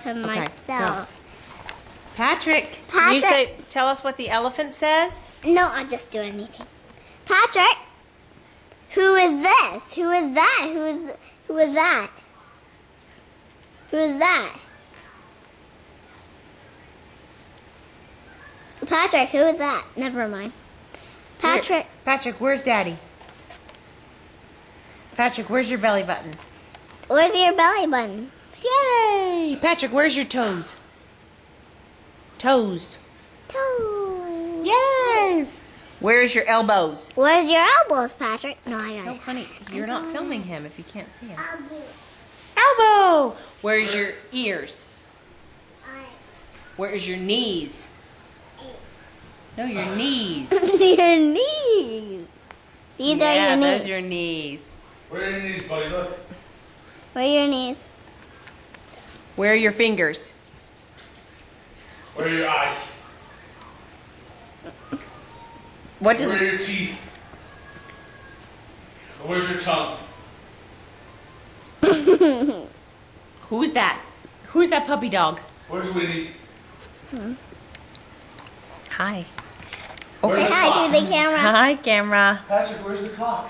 for Okay, myself. Patrick, can you tell us what the elephant says? No, I'll just do anything. Patrick, who is this? Who is that? Who is that? Who is that? Patrick, who is that? Never mind. Patrick. Patrick, where's Daddy? Patrick, where's your belly button? Where's your belly button? Yay! Patrick, where's your toes? Toes. Toes. Yes! Where's your elbows? Where's your elbows, Patrick? No, I got No, it. honey, you're not filming him if you can't see him. Elbow! Where's your ears? Where's your knees? No, your knees. Your knees. These are your knees. Those are your knees. Where are your knees, buddy? Look. Where are your knees? Where are your fingers? Where are your eyes? What does Where are your teeth? And where's your tongue? Who's that? Who's that puppy dog? Where's Winnie? Hi. Where's Say the hi clock? to the camera. Hi, camera. Patrick, where's the clock?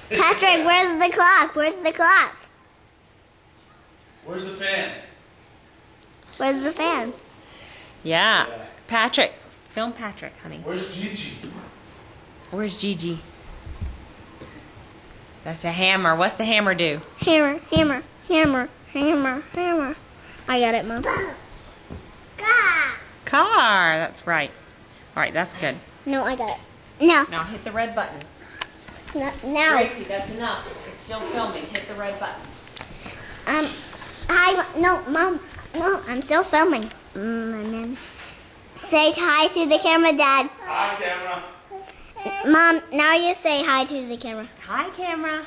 Patrick, where's the clock? Where's the clock? Where's the fan? Where's the fan? Yeah. Patrick. Film Patrick, honey. Where's Gigi? Where's Gigi? That's a hammer. What's the hammer do? Hammer, hammer, hammer, hammer, hammer. I got it, Mom. Car. That's right. All right, that's good. No, I got it. No, Now hit the red button. it's not now. Gracie, that's enough. It's still filming. Hit the red button. No, Mom. No, I'm still filming. And then say hi to the camera, Dad. Hi, camera. Mom, now you say hi to the camera. Hi, camera.